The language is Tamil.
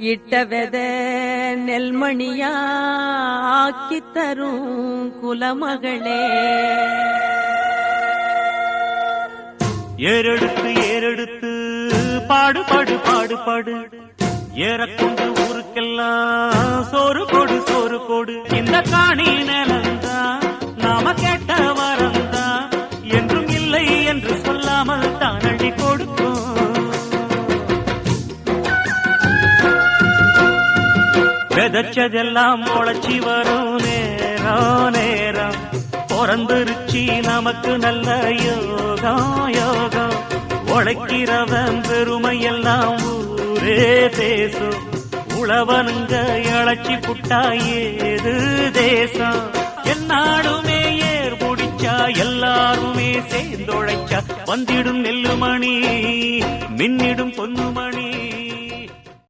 இட்ட வெத நெல்மணியா ஆக்கித் தரும் குலமகளே. ஏறெடுத்து ஏறெடுத்து பாடு பாடு பாடு பாடு, ஏறக்கொண்டு ஊருக்கெல்லாம் சோறு கொடு சோறு கொடு. இந்த காணி நிலந்தா நாம கேட்ட வரந்தா, என்றும் இல்லை என்று சொல்லாமல் தான் அள்ளி கொடுக்கும். விதைச்சதெல்லாம் முளைச்சி வரும் நேரம் நேரம், பிறந்துருச்சி நமக்கு நல்ல யோகம் யோகம். உழைக்கிறவன் பெருமையெல்லாம் ஊரே பேசும், உழவனுங்க இழைச்சி புட்டா ஏது தேசம். என்னாலுமே ஏர் முடிச்சா எல்லாருமே சேர்ந்தொழைச்சா, வந்திடும் நெல்லுமணி மின்னிடும் பொன்னுமணி.